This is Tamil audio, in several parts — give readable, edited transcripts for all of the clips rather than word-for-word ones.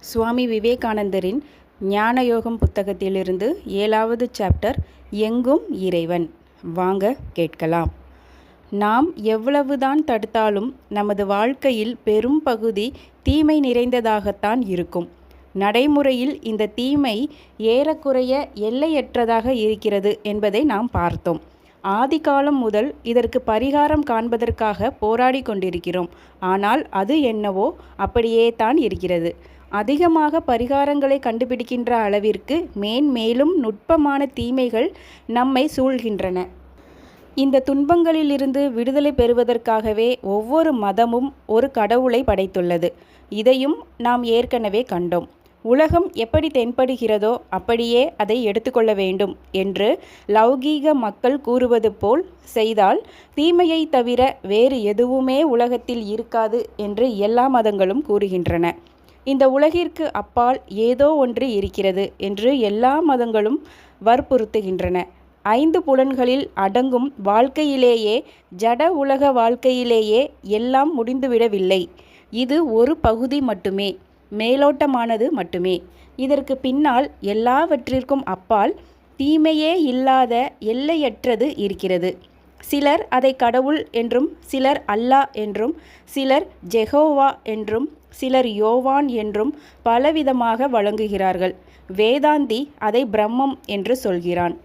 சுவாமி விவேகானந்தரின் ஞானயோகம் புத்தகத்திலிருந்து 7வது சாப்டர் எங்கும் இறைவன். வாங்க கேட்கலாம். நாம் எவ்வளவுதான் தடுத்தாலும் நமது வாழ்க்கையில் பெரும் பகுதி தீமை நிறைந்ததாகத்தான் இருக்கும். நடைமுறையில் இந்த தீமை ஏறக்குறைய எல்லையற்றதாக இருக்கிறது என்பதை நாம் பார்த்தோம். ஆதிகாலம் முதல் இதற்கு பரிகாரம் காண்பதற்காக போராடி கொண்டிருக்கிறோம். ஆனால் அது என்னவோ அப்படியே தான் இருக்கிறது. அதிகமாக பரிகாரங்களை கண்டுபிடிக்கின்ற அளவிற்கு மேன்மேலும் நுட்பமான தீமைகள் நம்மை சூழ்கின்றன. இந்த துன்பங்களிலிருந்து விடுதலை பெறுவதற்காகவே ஒவ்வொரு மதமும் ஒரு கடவுளை படைத்துள்ளது. இதையும் நாம் ஏற்கனவே கண்டோம். உலகம் எப்படி தென்படுகிறதோ அப்படியே அதை எடுத்துக்கொள்ள வேண்டும் என்று லௌகீக மக்கள் கூறுவது போல் செய்தால் தீமையை தவிர வேறு எதுவுமே உலகத்தில் இருக்காது என்று எல்லா மதங்களும் கூறுகின்றன. இந்த உலகிற்கு அப்பால் ஏதோ ஒன்று இருக்கிறது என்று எல்லா மதங்களும் வற்புறுத்துகின்றன. 5 புலன்களில் அடங்கும் வாழ்க்கையிலேயே, ஜட உலக வாழ்க்கையிலேயே எல்லாம் முடிந்துவிடவில்லை. இது ஒரு பகுதி மட்டுமே, மேலோட்டமானது மட்டுமே. இதற்கு பின்னால் எல்லாவற்றிற்கும் அப்பால் தீமையே இல்லாத எல்லையற்றது இருக்கிறது. சிலர் அதை கடவுள் என்றும், சிலர் அல்லாஹ் என்றும், சிலர் ஜெகோவா என்றும், சிலர் யோவான் என்றும் பலவிதமாக வழங்குகிறார்கள். வேதாந்தி அதை பிரம்மம் என்று சொல்கிறான்.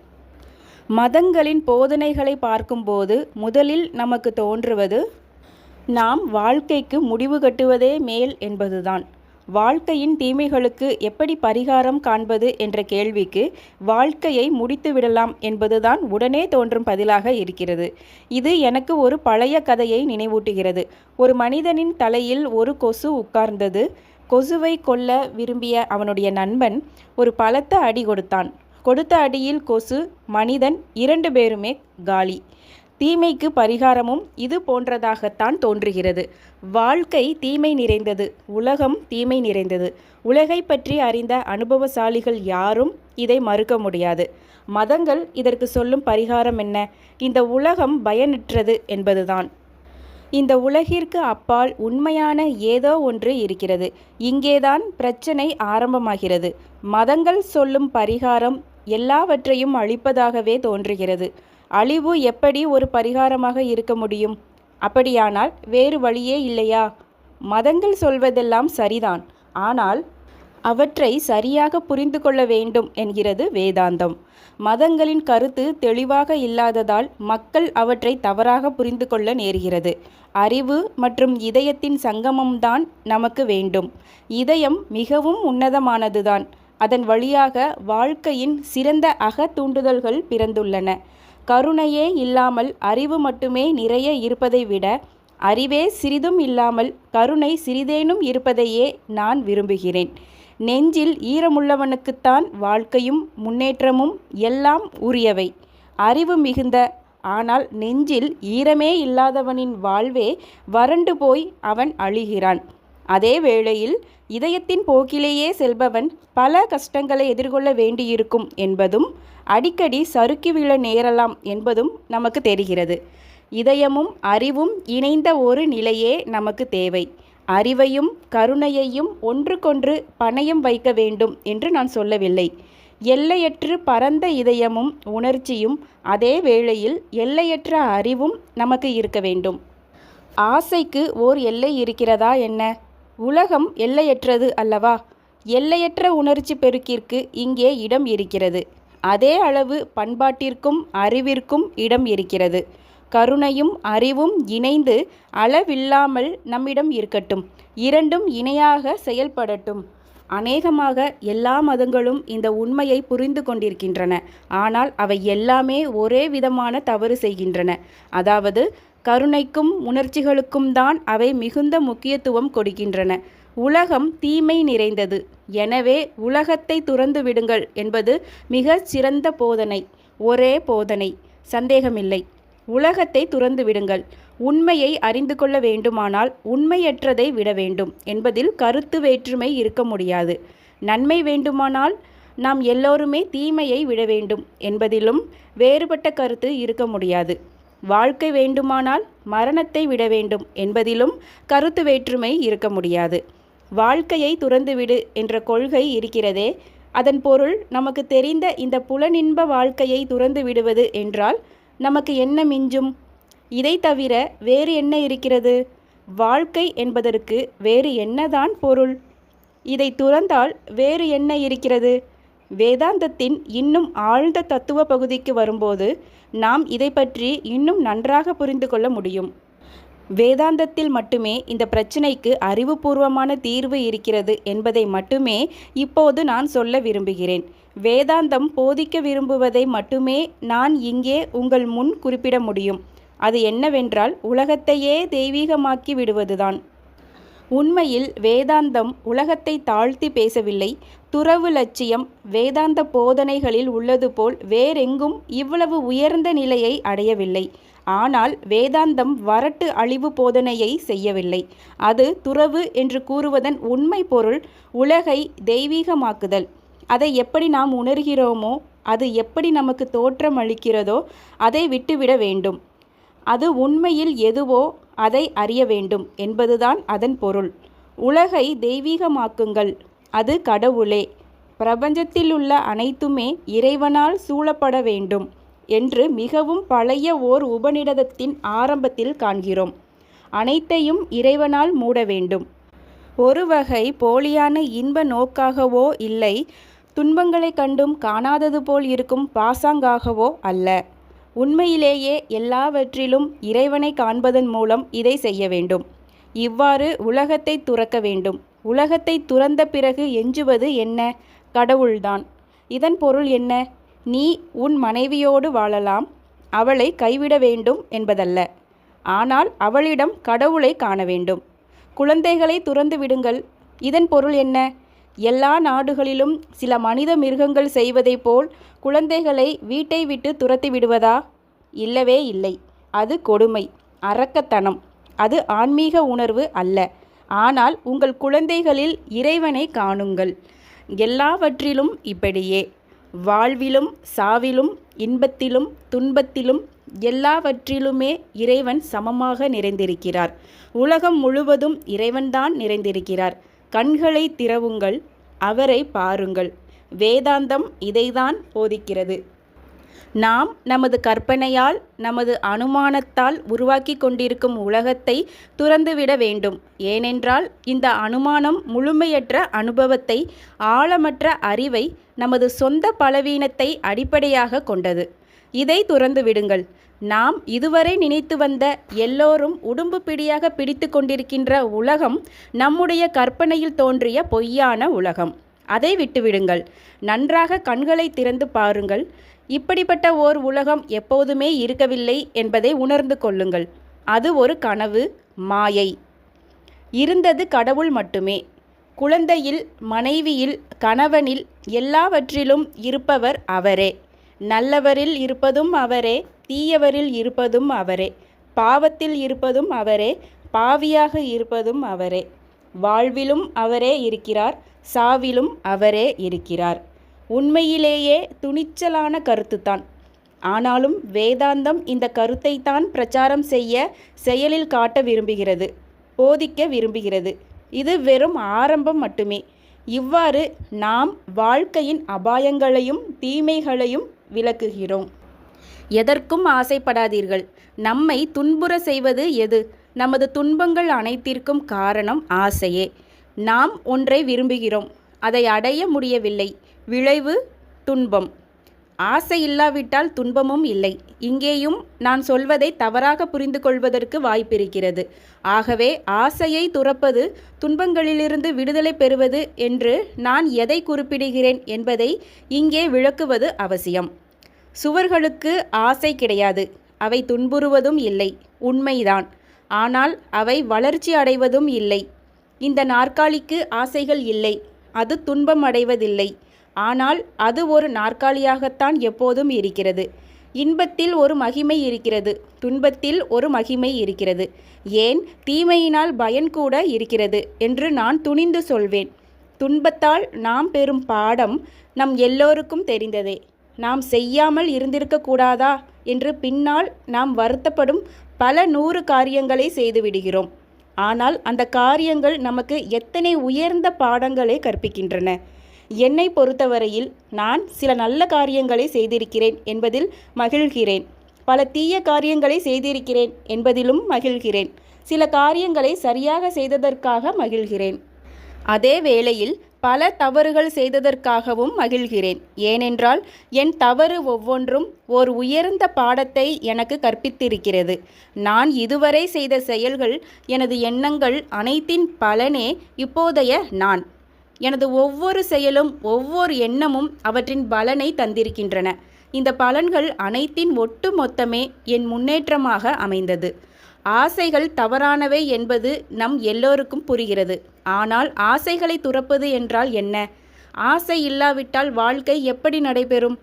மதங்களின் போதனைகளை பார்க்கும்போது முதலில் நமக்கு தோன்றுவது நாம் வாழ்க்கைக்கு முடிவு கட்டுவதே மேல் என்பதுதான். வாழ்க்கையின் தீமைகளுக்கு எப்படி பரிகாரம் காண்பது என்ற கேள்விக்கு வாழ்க்கையை முடித்து விடலாம் என்பதுதான் உடனே தோன்றும் பதிலாக இருக்கிறது. இது எனக்கு ஒரு பழைய கதையை நினைவூட்டுகிறது. ஒரு மனிதனின் தலையில் ஒரு கொசு உட்கார்ந்தது. கொசுவை கொல்ல விரும்பிய அவனுடைய நண்பன் ஒரு பலத்த அடி கொடுத்தான். கொடுத்த அடியில் கொசு, மனிதன் 2 பேருமே காலி. தீமைக்கு பரிகாரமும் இது போன்றதாகத்தான் தோன்றுகிறது. வாழ்க்கை தீமை நிறைந்தது, உலகம் தீமை நிறைந்தது. உலகை பற்றி அறிந்த அனுபவசாலிகள் யாரும் இதை மறுக்க முடியாது. மதங்கள் இதற்கு சொல்லும் பரிகாரம் என்ன? இந்த உலகம் பயனற்றது என்பதுதான். இந்த உலகிற்கு அப்பால் உண்மையான ஏதோ ஒன்று இருக்கிறது. இங்கேதான் பிரச்சனை ஆரம்பமாகிறது. மதங்கள் சொல்லும் பரிகாரம் எல்லாவற்றையும் அழிப்பதாகவே தோன்றுகிறது. அழிவு எப்படி ஒரு பரிகாரமாக இருக்க முடியும்? அப்படியானால் வேறு வழியே இல்லையா? மதங்கள் சொல்வதெல்லாம் சரிதான், ஆனால் அவற்றை சரியாக புரிந்து கொள்ள வேண்டும் என்கிறது வேதாந்தம். மதங்களின் கருத்து தெளிவாக இல்லாததால் மக்கள் அவற்றை தவறாக புரிந்து கொள்ள நேர்கிறது. அறிவு மற்றும் இதயத்தின் சங்கமம்தான் நமக்கு வேண்டும். இதயம் மிகவும் உன்னதமானதுதான். அதன் வழியாக வாழ்க்கையின் சிறந்த தூண்டுதல்கள் பிறந்துள்ளன. கருணையே இல்லாமல் அறிவு மட்டுமே நிறைய இருப்பதை விட, அறிவே சிறிதும் இல்லாமல் கருணை சிறிதேனும் இருப்பதையே நான் விரும்புகிறேன். நெஞ்சில் ஈரமுள்ளவனுக்குத்தான் வாழ்க்கையும் முன்னேற்றமும் எல்லாம் உரியவை. அறிவு மிகுந்த ஆனால் நெஞ்சில் ஈரமே இல்லாதவனின் வாழ்வே வறண்டு போய் அவன் அழிகிறான். அதே வேளையில் இதயத்தின் போக்கிலேயே செல்பவன் பல கஷ்டங்களை எதிர்கொள்ள வேண்டியிருக்கும் என்பதும், அடிக்கடி சறுக்கி விழ நேரலாம் என்பதும் நமக்கு தெரிகிறது. இதயமும் அறிவும் இணைந்த ஒரு நிலையே நமக்கு தேவை. அறிவையும் கருணையையும் ஒன்றுக்கொன்று பணயம் வைக்க வேண்டும் என்று நான் சொல்லவில்லை. எல்லையற்று பரந்த இதயமும் உணர்ச்சியும், அதே வேளையில் எல்லையற்ற அறிவும் நமக்கு இருக்க வேண்டும். ஆசைக்கு ஓர் எல்லை இருக்கிறதா என்ன? உலகம் எல்லையற்றது அல்லவா? எல்லையற்ற உணர்ச்சி பெருக்கிற்கு இங்கே இடம் இருக்கிறது. அதே அளவு பண்பாட்டிற்கும் அறிவிற்கும் இடம் இருக்கிறது. கருணையும் அறிவும் இணைந்து அளவில்லாமல் நம்மிடம் இருக்கட்டும். இரண்டும் இணையாக செயல்படட்டும். அநேகமாக எல்லா மதங்களும் இந்த உண்மையை புரிந்து கொண்டிருக்கின்றன. ஆனால் அவை எல்லாமே ஒரே விதமான தவறு செய்கின்றன. அதாவது கருணைக்கும் உணர்ச்சிகளுக்கும் தான் அவை மிகுந்த முக்கியத்துவம் கொடுக்கின்றன. உலகம் தீமை நிறைந்தது, எனவே உலகத்தை துறந்து விடுங்கள் என்பது மிகச் சிறந்த போதனை. ஒரே போதனை, சந்தேகமில்லை. உலகத்தை துறந்து விடுங்கள். உண்மையை அறிந்து கொள்ள வேண்டுமானால் உண்மையற்றதை விட வேண்டும் என்பதில் கருத்து வேற்றுமை இருக்க முடியாது. நன்மை வேண்டுமானால் நாம் எல்லோருமே தீமையை விட வேண்டும் என்பதிலும் வேறுபட்ட கருத்து இருக்க முடியாது. வாழ்க்கை வேண்டுமானால் மரணத்தை விட வேண்டும் என்பதிலும் கருத்து வேற்றுமை இருக்க முடியாது. வாழ்க்கையை துறந்துவிடு என்ற கொள்கை இருக்கிறதே, அதன் பொருள் நமக்கு தெரிந்த இந்த புலனின்ப வாழ்க்கையை துறந்து விடுவது என்றால் நமக்கு என்ன மிஞ்சும்? இதை தவிர வேறு என்ன இருக்கிறது? வாழ்க்கை என்பதற்கு வேறு என்னதான் பொருள்? இதை துறந்தால் வேறு என்ன இருக்கிறது? வேதாந்தத்தின் இன்னும் ஆழ்ந்த தத்துவ பகுதிக்கு வரும்போது நாம் இதை பற்றி இன்னும் நன்றாக புரிந்து கொள்ள முடியும். வேதாந்தத்தில் மட்டுமே இந்த பிரச்சினைக்கு அறிவுபூர்வமான தீர்வு இருக்கிறது என்பதை மட்டுமே இப்போது நான் சொல்ல விரும்புகிறேன். வேதாந்தம் போதிக்க விரும்புவதை மட்டுமே நான் இங்கே உங்கள் முன் குறிப்பிட முடியும். அது என்னவென்றால் உலகத்தையே தெய்வீகமாக்கி விடுவதுதான். உண்மையில் வேதாந்தம் உலகத்தை தாழ்த்தி பேசவில்லை. துறவு லட்சியம் வேதாந்த போதனைகளில் உள்ளது போல் வேறெங்கும் இவ்வளவு உயர்ந்த நிலையை அடையவில்லை. ஆனால் வேதாந்தம் வரட்டு அழிவு போதனையை செய்யவில்லை. அது துறவு என்று கூறுவதன் உண்மை பொருள் உலகை தெய்வீகமாக்குதல். அதை எப்படி நாம் உணர்கிறோமோ, அது எப்படி நமக்கு தோற்றம் அளிக்கிறதோ அதை விட்டுவிட வேண்டும். அது உண்மையில் எதுவோ அதை அறிய வேண்டும் என்பதுதான் அதன் பொருள். உலகை தெய்வீகமாக்குங்கள், அது கடவுளே, பிரபஞ்சத்திலுள்ள அனைத்துமே இறைவனால் சூழப்பட வேண்டும் என்று மிகவும் பழைய ஓர் உபநிடதத்தின் ஆரம்பத்தில் காண்கிறோம். அனைத்தையும் இறைவனால் மூட வேண்டும். ஒரு வகை போலியான இன்ப நோக்காகவோ இல்லை, துன்பங்களை கண்டும் காணாதது போல் இருக்கும் பாசாங்காகவோ அல்ல. உண்மையிலேயே எல்லாவற்றிலும் இறைவனை காண்பதன் மூலம் இதை செய்ய வேண்டும். இவ்வாறு உலகத்தை துறக்க வேண்டும். உலகத்தை துறந்த பிறகு எஞ்சுவது என்ன? கடவுள்தான். இதன் பொருள் என்ன? நீ உன் மனைவியோடு வாழலாம், அவளை கைவிட வேண்டும் என்பதல்ல. ஆனால் அவளிடம் கடவுளை காண வேண்டும். குழந்தைகளை துறந்து விடுங்கள். இதன் பொருள் என்ன? எல்லா நாடுகளிலும் சில மனித மிருகங்கள் செய்வதைப் போல் குழந்தைகளை வீட்டை விட்டு துரத்தி விடுவதா? இல்லவே இல்லை. அது கொடுமை, அரக்கத்தனம். அது ஆன்மீக உணர்வு அல்ல. ஆனால் உங்கள் குழந்தைகளில் இறைவனை காணுங்கள். எல்லாவற்றிலும் இப்படியே. வாழ்விலும் சாவிலும் இன்பத்திலும் துன்பத்திலும் எல்லாவற்றிலுமே இறைவன் சமமாக நிறைந்திருக்கிறார். உலகம் முழுவதும் இறைவன்தான் நிறைந்திருக்கிறார். கண்களை திறவுங்கள், அவரை பாருங்கள். வேதாந்தம் இதைதான் போதிக்கிறது. நாம் நமது கற்பனையால், நமது அனுமானத்தால் உருவாக்கி கொண்டிருக்கும் உலகத்தை துறந்துவிட வேண்டும். ஏனென்றால் இந்த அனுமானம் முழுமையற்ற அனுபவத்தை, ஆழமற்ற அறிவை, நமது சொந்த பலவீனத்தை அடிப்படையாக கொண்டது. இதை துறந்து விடுங்கள். நாம் இதுவரை நினைத்து வந்த, எல்லோரும் உடும்பு பிடியாக பிடித்து கொண்டிருக்கின்ற உலகம் நம்முடைய கற்பனையில் தோன்றிய பொய்யான உலகம். அதை விட்டுவிடுங்கள். நன்றாக கண்களை திறந்து பாருங்கள். இப்படிப்பட்ட ஓர் உலகம் எப்போதுமே இருக்கவில்லை என்பதை உணர்ந்து கொள்ளுங்கள். அது ஒரு கனவு, மாயை. இருந்தது கடவுள் மட்டுமே. குழந்தையில், மனைவியில், கணவனில், எல்லாவற்றிலும் இருப்பவர் அவரே. நல்லவரில் இருப்பதும் அவரே, தீயவரில் இருப்பதும் அவரே, பாவத்தில் இருப்பதும் அவரே, பாவியாக இருப்பதும் அவரே. வாழ்விலும் அவரே இருக்கிறார், சாவிலும் அவரே இருக்கிறார். உண்மையிலேயே துணிச்சலான கருத்துத்தான். ஆனாலும் வேதாந்தம் இந்த கருத்தை தான் பிரச்சாரம் செய்ய, செயலில் காட்ட விரும்புகிறது, போதிக்க விரும்புகிறது. இது வெறும் ஆரம்பம் மட்டுமே. இவ்வாறு நாம் வாழ்க்கையின் அபாயங்களையும் தீமைகளையும் விளக்குகிறோம். எதற்கும் ஆசைப்படாதீர்கள். நம்மை துன்புற செய்வது எது? நமது துன்பங்கள் அனைத்திற்கும் காரணம் ஆசையே. நாம் ஒன்றை விரும்புகிறோம், அதை அடைய முடியவில்லை. விளைவு துன்பம். ஆசை இல்லாவிட்டால் துன்பமும் இல்லை. இங்கேயும் நான் சொல்வதை தவறாக புரிந்து கொள்வதற்கு வாய்ப்பிருக்கிறது. ஆகவே ஆசையை துறப்பது, துன்பங்களிலிருந்து விடுதலை பெறுவது என்று நான் எதை குறிப்பிடுகிறேன் என்பதை இங்கே விளக்குவது அவசியம். சுவர்களுக்கு ஆசை கிடையாது, அவை துன்புறுவதும் இல்லை, உண்மைதான். ஆனால் அவை வளர்ச்சி அடைவதும் இல்லை. இந்த நாற்காலிக்கு ஆசைகள் இல்லை, அது துன்பம் அடைவதில்லை. ஆனால் அது ஒரு நாற்காலியாகத்தான் எப்போதும் இருக்கிறது. இன்பத்தில் ஒரு மகிமை இருக்கிறது, துன்பத்தில் ஒரு மகிமை இருக்கிறது. ஏன், தீமையினால் பயன் கூட இருக்கிறது என்று நான் துணிந்து சொல்வேன். துன்பத்தால் நாம் பெறும் பாடம் நம் எல்லோருக்கும் தெரிந்ததே. நாம் செய்யாமல் இருந்திருக்கக்கூடாதா என்று பின்னால் நாம் வருத்தப்படும் பல 100 காரியங்களை செய்துவிடுகிறோம். ஆனால் அந்த காரியங்கள் நமக்கு எத்தனை உயர்ந்த பாடங்களை கற்பிக்கின்றன. என்னை பொறுத்தவரையில் நான் சில நல்ல காரியங்களை செய்திருக்கிறேன் என்பதில் மகிழ்கிறேன். பல தீய காரியங்களை செய்திருக்கிறேன் என்பதிலும் மகிழ்கிறேன். சில காரியங்களை சரியாக செய்ததற்காக மகிழ்கிறேன். அதே வேளையில் பல தவறுகள் செய்ததற்காகவும் மகிழ்கிறேன். ஏனென்றால் என் தவறு ஒவ்வொன்றும் ஓர் உயர்ந்த பாடத்தை எனக்கு கற்பித்திருக்கிறது. நான் இதுவரை செய்த செயல்கள், எனது எண்ணங்கள் அனைத்தின் பலனே இப்போதைய நான். எனது ஒவ்வொரு செயலும் ஒவ்வொரு எண்ணமும் அவற்றின் பலனை தந்திருக்கின்றன. இந்த பலன்கள் அனைத்தின் ஒட்டு மொத்தமே என் முன்னேற்றமாக அமைந்தது. ஆசைகள் தவறானவை என்பது நம் எல்லோருக்கும் புரிகிறது. ஆனால் ஆசைகளை துறப்பது என்றால் என்ன? ஆசை இல்லாவிட்டால் வாழ்க்கை எப்படி நடைபெறும்?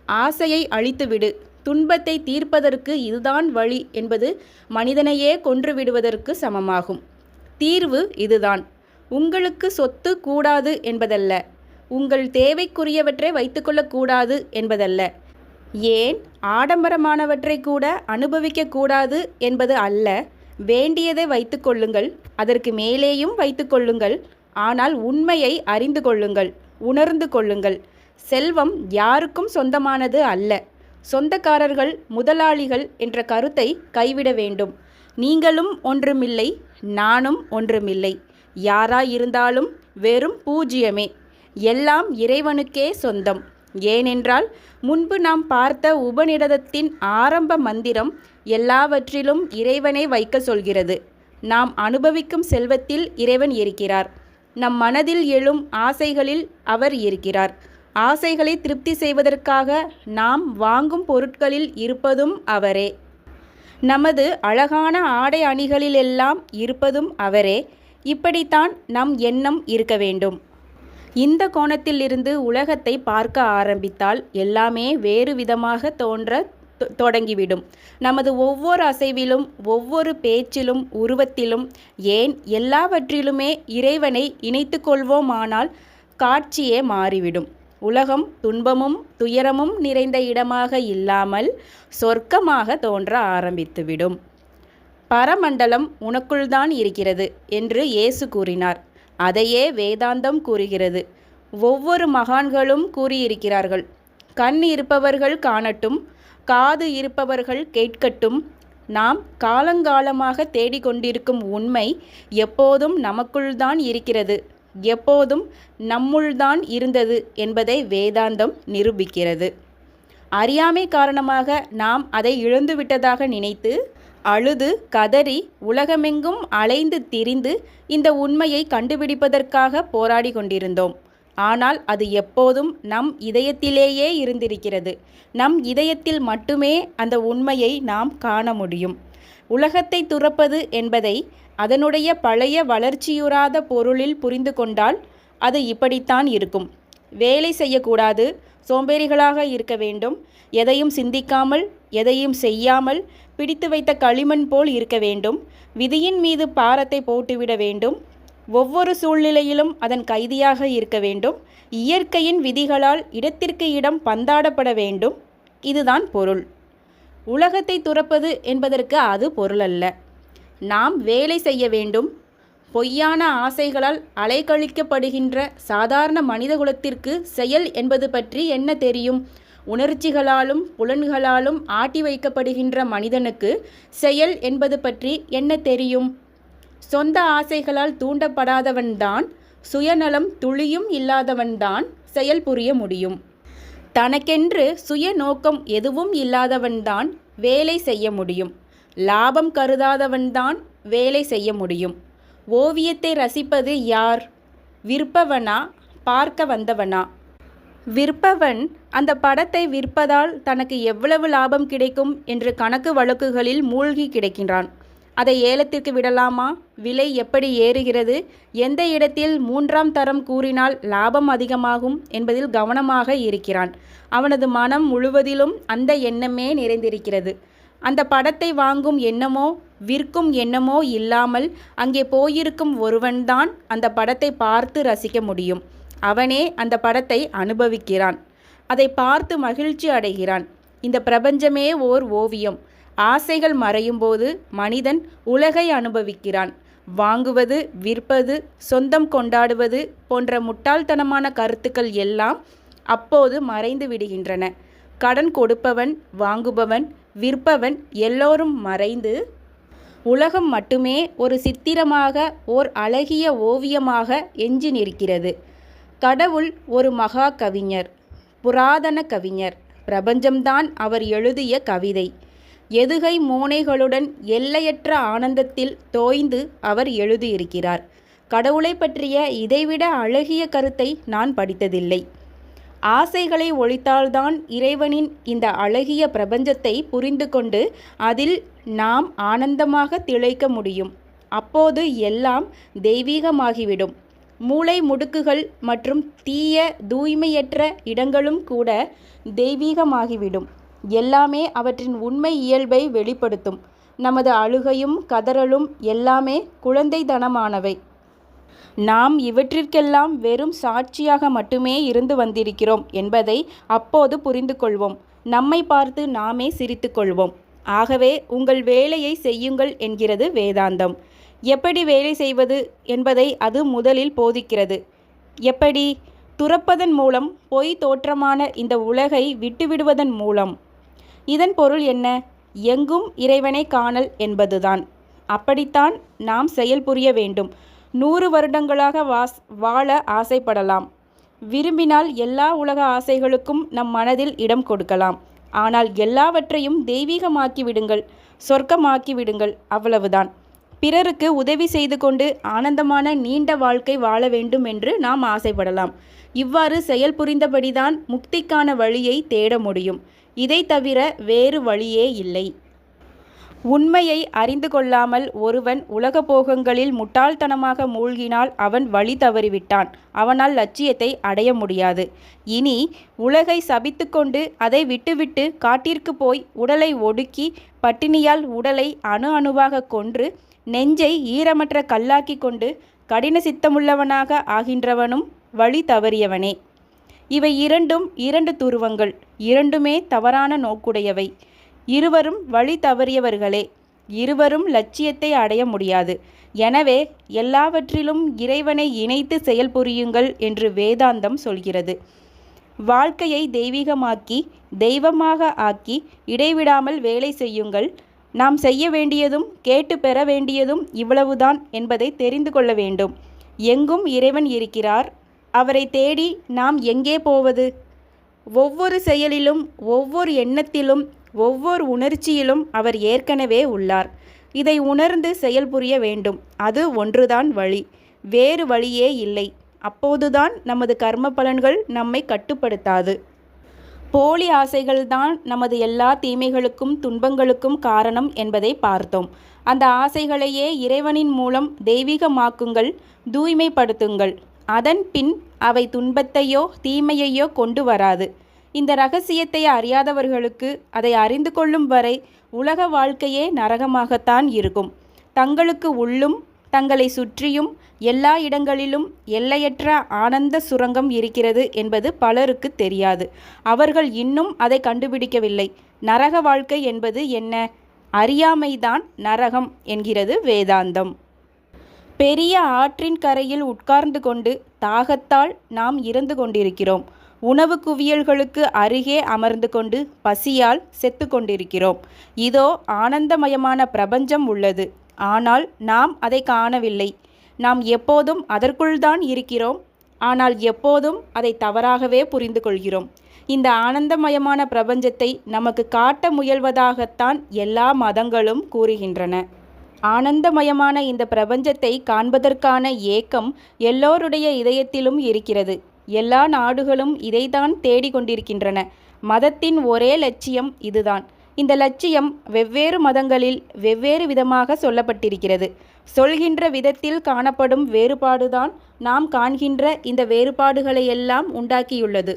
ஆசையை அழித்துவிடு, துன்பத்தை தீர்ப்பதற்கு இதுதான் வழி என்பது மனிதனையே கொன்று விடுவதற்கு சமமாகும். தீர்வு இதுதான். உங்களுக்கு சொத்து கூடாது என்பதல்ல, உங்கள் தேவைக்குரியவற்றை வைத்துக்கொள்ளக்கூடாது என்பதல்ல, ஏன் ஆடம்பரமானவற்றை கூட அனுபவிக்கக்கூடாது என்பது அல்ல. வேண்டியதை வைத்துக்கொள்ளுங்கள், அதற்கு மேலேயும் வைத்துக்கொள்ளுங்கள். ஆனால் உண்மையை அறிந்து கொள்ளுங்கள், உணர்ந்து கொள்ளுங்கள். செல்வம் யாருக்கும் சொந்தமானது அல்ல. சொந்தக்காரர்கள், முதலாளிகள் என்ற கருத்தை கைவிட வேண்டும். நீங்களும் ஒன்றுமில்லை, நானும் ஒன்றுமில்லை. யாராயிருந்தாலும் வெறும் பூஜ்யமே. எல்லாம் இறைவனுக்கே சொந்தம். ஏனென்றால் முன்பு நாம் பார்த்த உபநிடதத்தின் ஆரம்ப மந்திரம் எல்லாவற்றிலும் இறைவனை வைக்க சொல்கிறது. நாம் அனுபவிக்கும் செல்வத்தில் இறைவன் இருக்கிறார். நம் மனதில் எழும் ஆசைகளில் அவர் இருக்கிறார். ஆசைகளை திருப்தி செய்வதற்காக நாம் வாங்கும் பொருட்களில் இருப்பதும் அவரே. நமது அழகான ஆடை அணிகளிலெல்லாம் இருப்பதும் அவரே. இப்படித்தான் நம் எண்ணம் இருக்க வேண்டும். இந்த கோணத்திலிருந்து உலகத்தை பார்க்க ஆரம்பித்தால் எல்லாமே வேறு விதமாக தோன்ற தொடங்கிவிடும். நமது ஒவ்வொரு அசைவிலும், ஒவ்வொரு பேச்சிலும், உருவத்திலும், ஏன் எல்லாவற்றிலுமே இறைவனை இணைத்து கொள்வோமானால் காட்சியே மாறிவிடும். உலகம் துன்பமும் துயரமும் நிறைந்த இடமாக இல்லாமல் சொர்க்கமாக தோன்ற ஆரம்பித்துவிடும். பரமண்டலம் உனக்குள்தான் இருக்கிறது என்று இயேசு கூறினார். அதையே வேதாந்தம் கூறுகிறது. ஒவ்வொரு மகான்களும் கூறியிருக்கிறார்கள். கண் இருப்பவர்கள் காணட்டும், காது இருப்பவர்கள் கேட்கட்டும். நாம் காலங்காலமாக தேடிக்கொண்டிருக்கும் உண்மை எப்போதும் நமக்குள்தான் இருக்கிறது, எப்போதும் நம்முள்தான் இருந்தது என்பதை வேதாந்தம் நிரூபிக்கிறது. அறியாமை காரணமாக நாம் அதை இழந்துவிட்டதாக நினைத்து அழுது கதறி உலகமெங்கும் அலைந்து திரிந்து இந்த உண்மையை கண்டுபிடிப்பதற்காக போராடி கொண்டிருந்தோம். ஆனால் அது எப்போதும் நம் இதயத்திலேயே இருந்திருக்கிறது. நம் இதயத்தில் மட்டுமே அந்த உண்மையை நாம் காண முடியும். உலகத்தை துறப்பது என்பதை அதனுடைய பழைய வளர்ச்சியுறாத பொருளில் புரிந்து கொண்டால் அது இப்படித்தான் இருக்கும். வேலை செய்யக்கூடாது, சோம்பேறிகளாக இருக்க வேண்டும், எதையும் சிந்திக்காமல் எதையும் செய்யாமல் பிடித்து வைத்த களிமண் போல் இருக்க வேண்டும், விதியின் மீது பாரத்தை போட்டுவிட வேண்டும், ஒவ்வொரு சூழ்நிலையிலும் அதன் கைதியாக இருக்க வேண்டும், இயற்கையின் விதிகளால் இடத்திற்கு இடம் பந்தாடப்பட வேண்டும். இதுதான் பொருள். உலகத்தை துறப்பது என்பதற்கு அது பொருள் அல்ல. நாம் வேலை செய்ய வேண்டும். பொய்யான ஆசைகளால் அலைக்கழிக்கப்படுகின்ற சாதாரண மனிதகுலத்திற்கு செயல் என்பது பற்றி என்ன தெரியும்? உணர்ச்சிகளாலும் புலன்களாலும் ஆட்டி வைக்கப்படுகின்ற மனிதனுக்கு செயல் என்பது பற்றி என்ன தெரியும்? சொந்த ஆசைகளால் தூண்டப்படாதவன்தான், சுயநலம் துளியும் இல்லாதவன்தான் செயல் புரிய முடியும். தனக்கென்று சுய நோக்கம் எதுவும் இல்லாதவன்தான் வேலை செய்ய முடியும். லாபம் கருதாதவன்தான் வேலை செய்ய முடியும். ஓவியத்தை ரசிப்பது யார்? விற்பவனா, பார்க்க வந்தவனா? விற்பவன் அந்த படத்தை விற்பதால் தனக்கு எவ்வளவு லாபம் கிடைக்கும் என்று கணக்கு வழக்குகளில் மூழ்கி கிடக்கின்றான். அதை ஏலத்திற்கு விடலாமா? விலை எப்படி ஏறுகிறது? எந்த இடத்தில் 3ஆம் தரம் கூறினால் லாபம் அதிகமாகும் என்பதில் கவனமாக இருக்கிறான். அவனது மனம் முழுவதிலும் அந்த எண்ணமே நிறைந்திருக்கிறது. அந்த படத்தை வாங்கும் எண்ணமோ விற்கும் எண்ணமோ இல்லாமல் அங்கே போயிருக்கும் ஒருவன்தான் அந்த படத்தை பார்த்து ரசிக்க முடியும். அவனே அந்த படத்தை அனுபவிக்கிறான். அதை பார்த்து மகிழ்ச்சி அடைகிறான். இந்த பிரபஞ்சமே ஓர் ஓவியம். ஆசைகள் மறையும்போது மனிதன் உலகை அனுபவிக்கிறான். வாங்குவது, விற்பது, சொந்தம் கொண்டாடுவது போன்ற முட்டாள்தனமான கருத்துக்கள் எல்லாம் அப்போது மறைந்து விடுகின்றன. கடன் கொடுப்பவன், வாங்குபவன், விற்பவன் எல்லோரும் மறைந்து உலகம் மட்டுமே ஒரு சித்திரமாக, ஓர் அழகிய ஓவியமாக எஞ்சி நிற்கிறது. கடவுள் ஒரு மகா கவிஞர், புராதன கவிஞர். பிரபஞ்சம்தான் அவர் எழுதிய கவிதை. எதுகை மோனைகளுடன் எல்லையற்ற ஆனந்தத்தில் தோய்ந்து அவர் எழுதியிருக்கிறார். கடவுளை பற்றிய இதைவிட அழகிய கருத்தை நான் படித்ததில்லை. ஆசைகளை ஒழித்தால்தான் இறைவனின் இந்த அழகிய பிரபஞ்சத்தை புரிந்து கொண்டு அதில் நாம் ஆனந்தமாக திளைக்க முடியும். அப்போது எல்லாம் தெய்வீகமாகிவிடும். மூளை முடுக்குகள் மற்றும் தீய தூய்மையற்ற இடங்களும் கூட தெய்வீகமாகிவிடும். எல்லாமே அவற்றின் உண்மை இயல்பை வெளிப்படுத்தும். நமது அழுகையும் கதறலும் எல்லாமே குழந்தைத்தனமானவை. நாம் இவற்றிற்கெல்லாம் வெறும் சாட்சியாக மட்டுமே இருந்து வந்திருக்கிறோம் என்பதை அப்போது புரிந்து கொள்வோம். நம்மை பார்த்து நாமே சிரித்து கொள்வோம். ஆகவே உங்கள் வேலையை செய்யுங்கள் என்கிறது வேதாந்தம். எப்படி வேலை செய்வது என்பதை அது முதலில் போதிக்கிறது. எப்படி? துறப்பதன் மூலம், பொய் தோற்றமான இந்த உலகை விட்டுவிடுவதன் மூலம். இதன் பொருள் என்ன? எங்கும் இறைவனை காணல் என்பதுதான். அப்படித்தான் நாம் செயல் புரிய வேண்டும். 100 வருடங்களாக வாழ ஆசைப்படலாம். விரும்பினால் எல்லா உலக ஆசைகளுக்கும் நம் மனதில் இடம் கொடுக்கலாம். ஆனால் எல்லாவற்றையும் தெய்வீகமாக்கி விடுங்கள், சொர்க்கமாக்கி விடுங்கள், அவ்வளவுதான். பிறருக்கு உதவி செய்து கொண்டு ஆனந்தமான நீண்ட வாழ்க்கை வாழ வேண்டும் என்று நாம் ஆசைப்படலாம். இவ்வாறு செயல் புரிந்தபடிதான் முக்திக்கான வழியை தேட முடியும். இதை தவிர வேறு வழியே இல்லை. உண்மையை அறிந்து கொள்ளாமல் ஒருவன் உலக போகங்களில் முட்டாள்தனமாக மூழ்கினால் அவன் வழி தவறிவிட்டான். அவனால் லட்சியத்தை அடைய முடியாது. இனி உலகை சபித்துக்கொண்டு அதை விட்டுவிட்டு காட்டிற்கு போய் உடலை ஒடுக்கி பட்டினியால் உடலை அணு அணுவாக கொன்று நெஞ்சை ஈரமற்ற கல்லாக்கி கொண்டு கடின சித்தமுள்ளவனாக ஆகின்றவனும் வழி தவறியவனே. இவை இரண்டும் 2 துருவங்கள். இரண்டுமே தவறான நோக்குடையவை. இருவரும் வழி தவறியவர்களே. இருவரும் லட்சியத்தை அடைய முடியாது. எனவே எல்லாவற்றிலும் இறைவனை இணைத்து செயல்புரியுங்கள் என்று வேதாந்தம் சொல்கிறது. வாழ்க்கையை தெய்வீகமாக்கி, தெய்வமாக ஆக்கி இடைவிடாமல் வேலை செய்யுங்கள். நாம் செய்ய வேண்டியதும் கேட்டு பெற வேண்டியதும் இவ்வளவுதான் என்பதை தெரிந்து கொள்ள வேண்டும். எங்கும் இறைவன் இருக்கிறார். அவரை தேடி நாம் எங்கே போவது? ஒவ்வொரு செயலிலும், ஒவ்வொரு எண்ணத்திலும், ஒவ்வொரு உணர்ச்சியிலும் அவர் ஏற்கனவே உள்ளார். இதை உணர்ந்து செயல்புரிய வேண்டும். அது ஒன்றுதான் வழி. வேறு வழியே இல்லை. அப்போதுதான் நமது கர்ம பலன்கள் நம்மை கட்டுப்படுத்தாது. போலி ஆசைகள்தான் நமது எல்லா தீமைகளுக்கும் துன்பங்களுக்கும் காரணம் என்பதை பார்த்தோம். அந்த ஆசைகளையே இறைவனின் மூலம் தெய்வீகமாக்குங்கள், தூய்மைப்படுத்துங்கள். அதன் பின் அவை துன்பத்தையோ தீமையையோ கொண்டு வராது. இந்த இரகசியத்தை அறியாதவர்களுக்கு அதை அறிந்து கொள்ளும் வரை உலக வாழ்க்கையே நரகமாகத்தான் இருக்கும். தங்களுக்கு உள்ளும் தங்களை சுற்றியும் எல்லா இடங்களிலும் எல்லையற்ற ஆனந்த சுரங்கம் இருக்கிறது என்பது பலருக்கு தெரியாது. அவர்கள் இன்னும் அதை கண்டுபிடிக்கவில்லை. நரக வாழ்க்கை என்பது என்ன? அறியாமைதான் நரகம் என்கிறது வேதாந்தம். பெரிய ஆற்றின் கரையில் உட்கார்ந்து கொண்டு தாகத்தால் நாம் இறந்து கொண்டிருக்கிறோம். உணவு குவியல்களுக்கு அருகே அமர்ந்து கொண்டு பசியால் செத்து கொண்டிருக்கிறோம். இதோ ஆனந்தமயமான பிரபஞ்சம் உள்ளது. ஆனால் நாம் அதை காணவில்லை. நாம் எப்போதும் அதற்குள்தான் இருக்கிறோம். ஆனால் எப்போதும் அதை தவறாகவே புரிந்து கொள்கிறோம். இந்த ஆனந்தமயமான பிரபஞ்சத்தை நமக்கு காட்ட முயல்வதாகத்தான் எல்லா மதங்களும் கூறுகின்றன. ஆனந்தமயமான இந்த பிரபஞ்சத்தை காண்பதற்கான ஏக்கம் எல்லோருடைய இதயத்திலும் இருக்கிறது. எல்லா நாடுகளும் இதைத்தான் தேடிக்கொண்டிருக்கின்றன. மதத்தின் ஒரே லட்சியம் இதுதான். இந்த லட்சியம் வெவ்வேறு மதங்களில் வெவ்வேறு விதமாக சொல்லப்பட்டிருக்கிறது. சொல்கின்ற விதத்தில் காணப்படும் வேறுபாடுதான் நாம் காண்கின்ற இந்த வேறுபாடுகளையெல்லாம் உண்டாக்கியுள்ளது.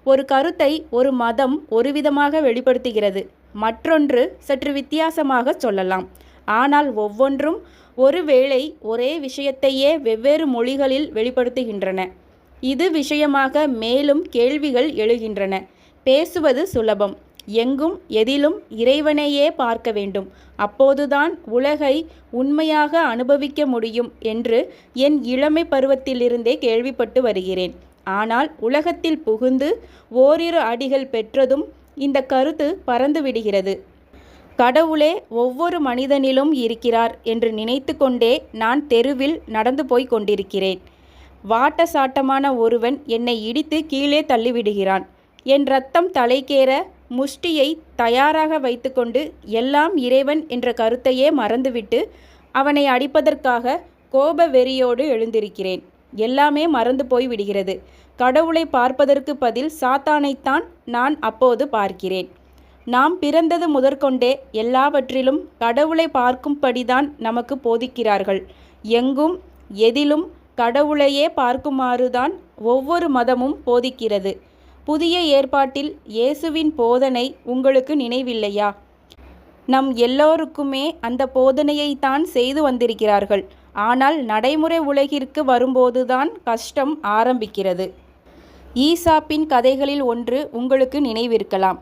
ஒரு கருத்தை ஒரு மதம் ஒரு விதமாக வெளிப்படுத்துகிறது, மற்றொன்று சற்று வித்தியாசமாக சொல்லலாம். ஆனால் ஒவ்வொன்றும் ஒருவேளை ஒரே விஷயத்தையே வெவ்வேறு மொழிகளில் வெளிப்படுத்துகின்றன. இது விஷயமாக மேலும் கேள்விகள் எழுகின்றன. பேசுவது சுலபம். எங்கும் எதிலும் இறைவனையே பார்க்க வேண்டும். அப்போதுதான் உலகை உண்மையாக அனுபவிக்க முடியும் என்று என் இளமை பருவத்திலிருந்தே கேள்விப்பட்டு வருகிறேன். ஆனால் உலகத்தில் புகுந்து ஓரிரு அடிகள் பெற்றதும் இந்த கருத்து பறந்து விடுகிறது. கடவுளே ஒவ்வொரு மனிதனிலும் இருக்கிறார் என்று நினைத்து கொண்டே நான் தெருவில் நடந்து போய் கொண்டிருக்கிறேன். வாட்ட சாட்டமான ஒருவன் என்னை இடித்து கீழே தள்ளிவிடுகிறான். என் ரத்தம் தலைக்கேற முஷ்டியை தயாராக வைத்துக்கொண்டு எல்லாம் இறைவன் என்ற கருத்தையே மறந்துவிட்டு அவனை அடிப்பதற்காக கோப வெறியோடு எழுந்திருக்கிறேன். எல்லாமே மறந்து போய் விடுகிறது. கடவுளை பார்ப்பதற்கு பதில் சாத்தானைத்தான் நான் அப்போது பார்க்கிறேன். நாம் பிறந்தது முதற்கொண்டே எல்லாவற்றிலும் கடவுளை பார்க்கும்படிதான் நமக்கு போதிக்கிறார்கள். எங்கும் எதிலும் கடவுளையே பார்க்குமாறுதான் ஒவ்வொரு மதமும் போதிக்கிறது. புதிய ஏற்பாட்டில் இயேசுவின் போதனை உங்களுக்கு நினைவில்லையா? நம் எல்லோருக்குமே அந்த போதனையைத்தான் செய்து வந்திருக்கிறார்கள். ஆனால் நடைமுறை உலகிற்கு வரும்போதுதான் கஷ்டம் ஆரம்பிக்கிறது. ஈசாப்பின் கதைகளில் ஒன்று உங்களுக்கு நினைவிருக்கலாம்.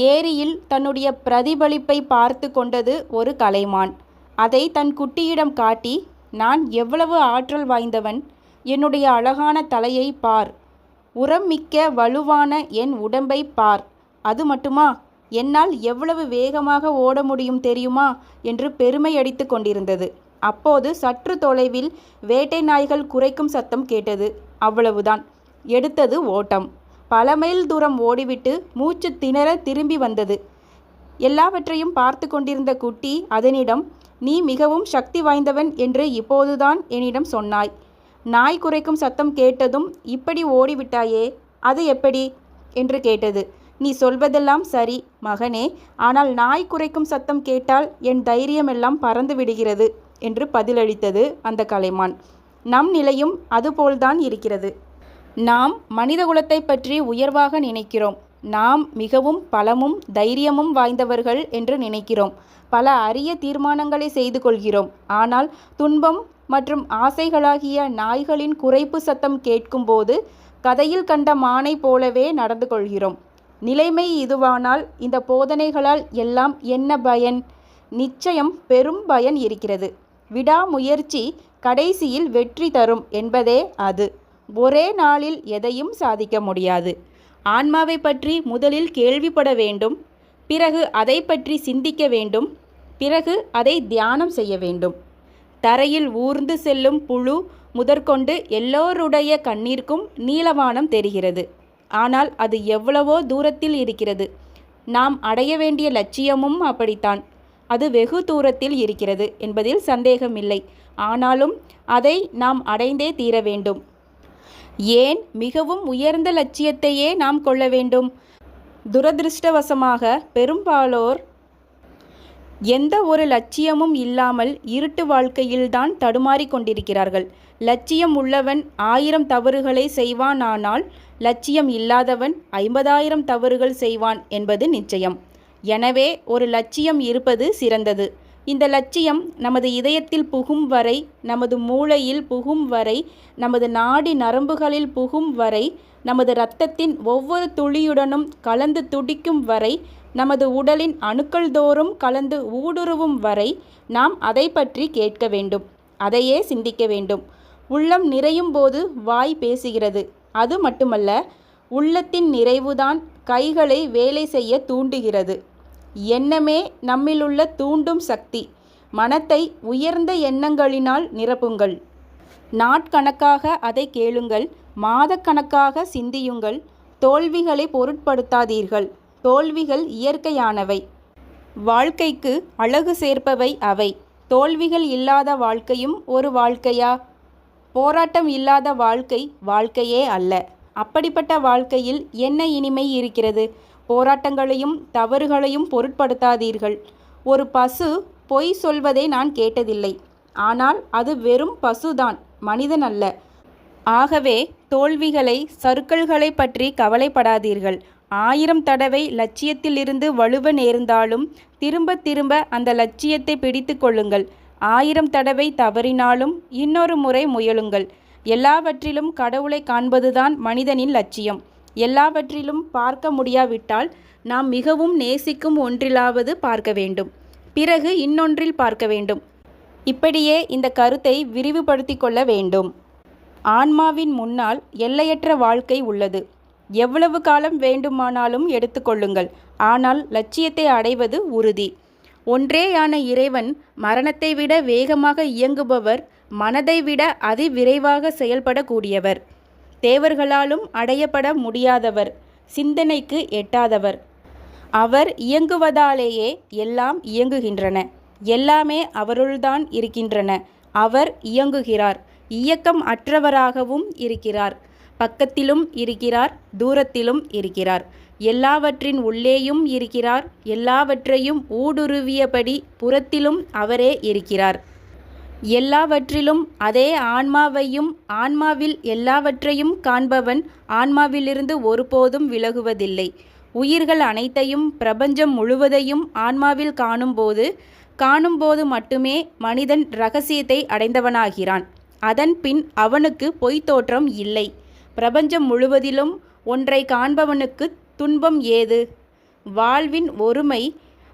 ஏரியில் தன்னுடைய பிரதிபலிப்பை பார்த்து கொண்டது ஒரு கலைமான். அதை தன் குட்டியிடம் காட்டி, நான் எவ்வளவு ஆற்றல் வாய்ந்தவன், என்னுடைய அழகான தலையை பார், உரம் மிக்க வலுவான என் உடம்பை பார், அது மட்டுமா, என்னால் எவ்வளவு வேகமாக ஓட முடியும் தெரியுமா என்று பெருமை அடித்து கொண்டிருந்தது. அப்போது சற்று தொலைவில் வேட்டை நாய்கள் குரைக்கும் சத்தம் கேட்டது. அவ்வளவுதான். எடுத்தது ஓட்டம். பல மைல் தூரம் ஓடிவிட்டு மூச்சு திணற திரும்பி வந்தது. எல்லாவற்றையும் பார்த்து கொண்டிருந்த குட்டி அதனிடம், நீ மிகவும் சக்தி வாய்ந்தவன் என்று இப்போதுதான் என்னிடம் சொன்னாய். நாய் குரைக்கும் சத்தம் கேட்டதும் இப்படி ஓடிவிட்டாயே, அது எப்படி என்று கேட்டது. நீ சொல்வதெல்லாம் சரி மகனே, ஆனால் நாய் குரைக்கும் சத்தம் கேட்டால் என் தைரியமெல்லாம் பறந்து விடுகிறது என்று பதிலளித்தது அந்த கலைமான். நம் நிலையும் அதுபோல்தான் இருக்கிறது. நாம் மனிதகுலத்தை பற்றி உயர்வாக நினைக்கிறோம். நாம் மிகவும் பலமும் தைரியமும் வாய்ந்தவர்கள் என்று நினைக்கிறோம். பல அரிய தீர்மானங்களை செய்து கொள்கிறோம். ஆனால் துன்பம் மற்றும் ஆசைகளாகிய நாய்களின் குரைப்பு சத்தம் கேட்கும்போது கதையில் கண்ட மானை போலவே நடந்து கொள்கிறோம். நிலைமை இதுவானால் இந்த போதனைகளால் எல்லாம் என்ன பயன்? நிச்சயம் பெரும் பயன் இருக்கிறது. விடாமுயற்சி கடைசியில் வெற்றி தரும் என்பதே அது. ஒரே நாளில் எதையும் சாதிக்க முடியாது. ஆன்மாவை பற்றி முதலில் கேள்விப்பட வேண்டும், பிறகு அதை பற்றி சிந்திக்க வேண்டும், பிறகு அதை தியானம் செய்ய வேண்டும். தரையில் ஊர்ந்து செல்லும் புழு முதற்கொண்டு எல்லோருடைய கண்ணிற்கும் நீலவானம் தெரிகிறது. ஆனால் அது எவ்வளவோ தூரத்தில் இருக்கிறது. நாம் அடைய வேண்டிய லட்சியமும் அப்படித்தான். அது வெகு தூரத்தில் இருக்கிறது என்பதில் சந்தேகமில்லை. ஆனாலும் அதை நாம் அடைந்தே தீர வேண்டும். ஏன் மிகவும் உயர்ந்த லட்சியத்தையே நாம் கொள்ள வேண்டும்? துரதிருஷ்டவசமாக பெரும்பாலோர் எந்த ஒரு லட்சியமும் இல்லாமல் இருட்டு வாழ்க்கையில்தான் தடுமாறிக் கொண்டிருக்கிறார்கள். லட்சியம் உள்ளவன் 1000 தவறுகளை செய்வானானால் லட்சியம் இல்லாதவன் 50,000 தவறுகள் செய்வான் என்பது நிச்சயம். எனவே ஒரு லட்சியம் இருப்பது சிறந்தது. இந்த லட்சியம் நமது இதயத்தில் புகும் வரை, நமது மூளையில் புகும் வரை, நமது நாடி நரம்புகளில் புகும் வரை, நமது இரத்தத்தின் ஒவ்வொரு துளியுடனும் கலந்து துடிக்கும் வரை, நமது உடலின் அணுக்கள் தோறும் கலந்து ஊடுருவும் வரை நாம் அதை பற்றி கேட்க வேண்டும். அதையே சிந்திக்க வேண்டும். உள்ளம் நிறையும் போது வாய் பேசுகிறது. அது மட்டுமல்ல, உள்ளத்தின் நிறைவுதான் கைகளை வேலை செய்ய தூண்டுகிறது. எண்ணமே நம்மிலுள்ள தூண்டும் சக்தி. மனத்தை உயர்ந்த எண்ணங்களினால் நிரப்புங்கள். நாட்கணக்காக அதை கேளுங்கள், மாதக்கணக்காக சிந்தியுங்கள். தோல்விகளை பொருட்படுத்தாதீர்கள். தோல்விகள் இயற்கையானவை. வாழ்க்கைக்கு அழகு சேர்ப்பவை அவை. தோல்விகள் இல்லாத வாழ்க்கையும் ஒரு வாழ்க்கையா? போராட்டம் இல்லாத வாழ்க்கை வாழ்க்கையே அல்ல. அப்படிப்பட்ட வாழ்க்கையில் என்ன இனிமை இருக்கிறது? போராட்டங்களையும் தவறுகளையும் பொருட்படுத்தாதீர்கள். ஒரு பசு பொய் சொல்வதை நான் கேட்டதில்லை. ஆனால் அது வெறும் பசுதான், மனிதன் அல்ல. ஆகவே தோல்விகளை, சறுக்கல்களை பற்றி கவலைப்படாதீர்கள். 1000 தடவை லட்சியத்திலிருந்து வழுவ நேர்ந்தாலும் திரும்ப திரும்ப அந்த லட்சியத்தை பிடித்து கொள்ளுங்கள். 1000 தடவை தவறினாலும் இன்னொரு முறை முயலுங்கள். எல்லாவற்றிலும் கடவுளை காண்பதுதான் மனிதனின் லட்சியம். எல்லாவற்றிலும் பார்க்க முடியாவிட்டால் நாம் மிகவும் நேசிக்கும் ஒன்றிலாவது பார்க்க வேண்டும், பிறகு இன்னொன்றில் பார்க்க வேண்டும். இப்படியே இந்த கருத்தை விரிவுபடுத்தி கொள்ள வேண்டும். ஆன்மாவின் முன்னால் எல்லையற்ற வாழ்க்கை உள்ளது. எவ்வளவு காலம் வேண்டுமானாலும் எடுத்துக்கொள்ளுங்கள். ஆனால் லட்சியத்தை அடைவது உறுதி. ஒன்றேயான இறைவன் மரணத்தை விட வேகமாக இயங்குபவர், மனதை விட அதிவிரைவாக செயல்படக்கூடியவர், தேவர்களாலும் அடையப்பட முடியாதவர், சிந்தனைக்கு எட்டாதவர். அவர் இயங்குவதாலேயே எல்லாம் இயங்குகின்றன. எல்லாமே அவருள்தான் இருக்கின்றன. அவர் இயங்குகிறார். இயக்கம் அற்றவராகவும் இருக்கிறார். பக்கத்திலும் இருக்கிறார், தூரத்திலும் இருக்கிறார். எல்லாவற்றின் உள்ளேயும் இருக்கிறார். எல்லாவற்றையும் ஊடுருவியபடி புறத்திலும் அவரே இருக்கிறார். எல்லாவற்றிலும் அதே ஆன்மாவையும், ஆன்மாவில் எல்லாவற்றையும் காண்பவன் ஆன்மாவிலிருந்து ஒருபோதும் விலகுவதில்லை. உயிர்கள் அனைத்தையும், பிரபஞ்சம் முழுவதையும் ஆன்மாவில் காணும்போது மட்டுமே மனிதன் இரகசியத்தை அடைந்தவனாகிறான். அதன் பின் அவனுக்கு பொய்த்தோற்றம் இல்லை. பிரபஞ்சம் முழுவதிலும் ஒன்றை காண்பவனுக்கு துன்பம் ஏது? வாழ்வின் ஒருமை,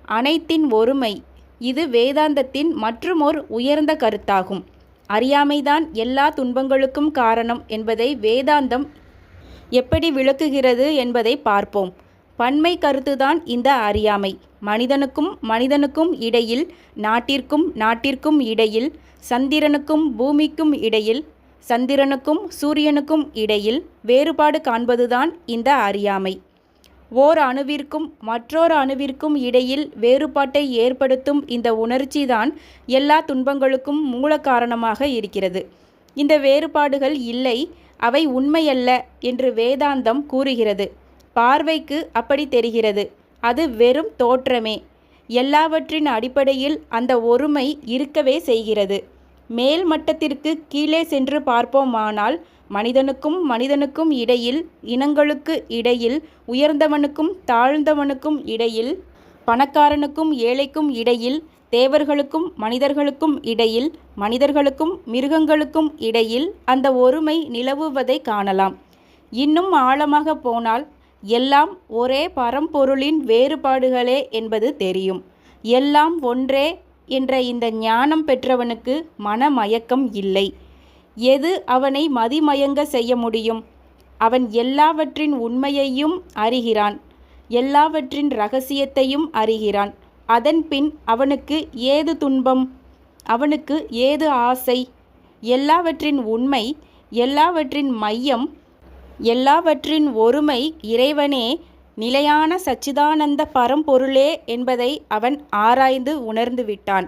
அனைத்தின் ஒருமை. இது வேதாந்தத்தின் மற்றுமோர் உயர்ந்த கருத்தாகும். அறியாமைதான் எல்லா துன்பங்களுக்கும் காரணம் என்பதை வேதாந்தம் எப்படி விளக்குகிறது என்பதை பார்ப்போம். பன்மை கருத்துதான் இந்த அறியாமை. மனிதனுக்கும் இடையில், நாட்டிற்கும் இடையில், சந்திரனுக்கும் பூமிக்கும் இடையில், சந்திரனுக்கும் சூரியனுக்கும் இடையில் வேறுபாடு காண்பதுதான் இந்த அறியாமை. ஓர் அணுவிற்கும் மற்றொரு அணுவிற்கும் இடையில் வேறுபாட்டை ஏற்படுத்தும் இந்த உணர்ச்சிதான் எல்லா துன்பங்களுக்கும் மூல காரணமாக இருக்கிறது. இந்த வேறுபாடுகள் இல்லை, அவை உண்மையல்ல என்று வேதாந்தம் கூறுகிறது. பார்வைக்கு அப்படி தெரிகிறது. அது வெறும் தோற்றமே. எல்லாவற்றின் அடிப்படையில் அந்த ஒருமை இருக்கவே செய்கிறது. மேல் மட்டத்திற்கு கீழே சென்று பார்ப்போமானால், மனிதனுக்கும் இடையில், இனங்களுக்கு இடையில், உயர்ந்தவனுக்கும் தாழ்ந்தவனுக்கும் இடையில், பணக்காரனுக்கும் ஏழைக்கும் இடையில், தேவர்களுக்கும் மனிதர்களுக்கும் இடையில், மனிதர்களுக்கும் மிருகங்களுக்கும் இடையில் அந்த ஒருமை நிலவுவதை காணலாம். இன்னும் ஆழமாக போனால் எல்லாம் ஒரே பரம்பொருளின் வேறுபாடுகளே என்பது தெரியும். எல்லாம் ஒன்றே என்ற இந்த ஞானம் பெற்றவனுக்கு மனமயக்கம் இல்லை. எது அவனை மதிமயங்க செய்ய முடியும்? அவன் எல்லாவற்றின் உண்மையையும் அறிகிறான், எல்லாவற்றின் இரகசியத்தையும் அறிகிறான். அதன் பின் அவனுக்கு ஏது துன்பம்? அவனுக்கு ஏது ஆசை? எல்லாவற்றின் உண்மை, எல்லாவற்றின் மையம், எல்லாவற்றின் ஒருமை இறைவனே, நிலையான சச்சிதானந்த பரம்பொருளே என்பதை அவன் ஆராய்ந்து உணர்ந்து விட்டான்.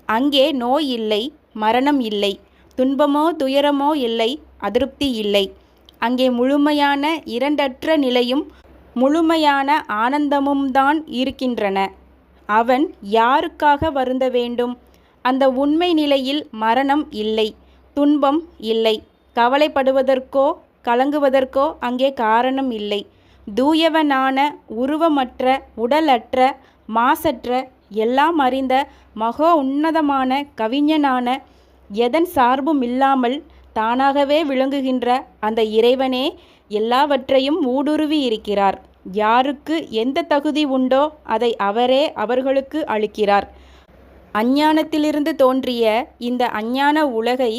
அங்கே நோய் இல்லை, மரணம் இல்லை, துன்பமோ துயரமோ இல்லை, அதிருப்தி இல்லை. அங்கே முழுமையான இரண்டற்ற நிலையும் முழுமையான ஆனந்தமும் தான் இருக்கின்றன. அவன் யாருக்காக வருந்த வேண்டும்? அந்த உண்மை நிலையில் மரணம் இல்லை, துன்பம் இல்லை. கவலைப்படுவதற்கோ கலங்குவதற்கோ அங்கே காரணம் இல்லை. தூயவனான, உருவமற்ற, உடலற்ற, மாசற்ற, எல்லாம் அறிந்த, மகா உன்னதமான, கவிஞனான, எதன் சார்பும் இல்லாமல் தானாகவே விளங்குகின்ற அந்த இறைவனே எல்லாவற்றையும் ஊடுருவி இருக்கிறார். யாருக்கு எந்த தகுதி உண்டோ அதை அவரே அவர்களுக்கு அளிக்கிறார். அஞ்ஞானத்திலிருந்து தோன்றிய இந்த அஞ்ஞான உலகை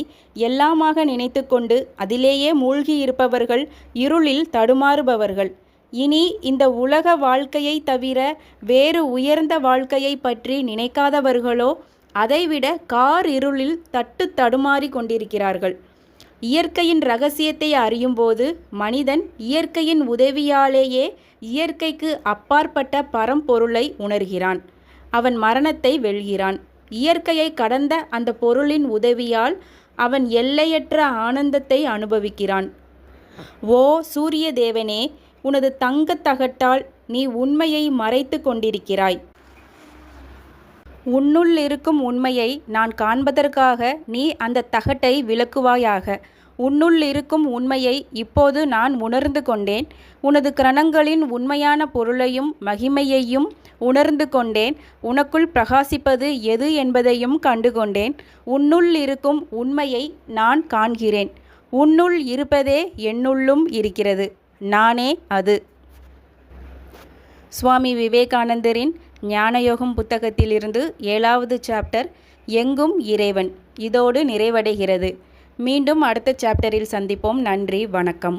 எல்லாமாக நினைத்து கொண்டு அதிலேயே மூழ்கி இருப்பவர்கள் இருளில் தடுமாறுபவர்கள். இனி இந்த உலக வாழ்க்கையை தவிர வேறு உயர்ந்த வாழ்க்கையை பற்றி நினைக்காதவர்களோ அதைவிட இருளில் தடுமாறி கொண்டிருக்கிறார்கள். இயற்கையின் இரகசியத்தை அறியும்போது மனிதன் இயற்கையின் உதவியாலேயே இயற்கைக்கு அப்பாற்பட்ட பரம்பொருளை உணர்கிறான். அவன் மரணத்தை வெல்கிறான். இயற்கையை கடந்த அந்த பொருளின் உதவியால் அவன் எல்லையற்ற ஆனந்தத்தை அனுபவிக்கிறான். ஓ சூரிய தேவனே, உனது தங்கத் தகட்டால் நீ உண்மையை மறைத்து கொண்டிருக்கிறாய். உன்னுள் இருக்கும் உண்மையை நான் காண்பதற்காக நீ அந்த தகட்டை விளக்குவாயாக. உன்னுள் இருக்கும் உண்மையை இப்போது நான் உணர்ந்து கொண்டேன். உனது கிரணங்களின் உண்மையான பொருளையும் மகிமையையும் உணர்ந்து கொண்டேன். உனக்குள் பிரகாசிப்பது எது என்பதையும் கண்டுகொண்டேன். உன்னுள் இருக்கும் உண்மையை நான் காண்கிறேன். உன்னுள் இருப்பதே என்னுள்ளும் இருக்கிறது. நானே அது. சுவாமி விவேகானந்தரின் ஞானயோகம் புத்தகத்திலிருந்து 7வது சாப்டர் எங்கும் இறைவன் இதோடு நிறைவடைகிறது. மீண்டும் அடுத்த சாப்டரில் சந்திப்போம். நன்றி, வணக்கம்.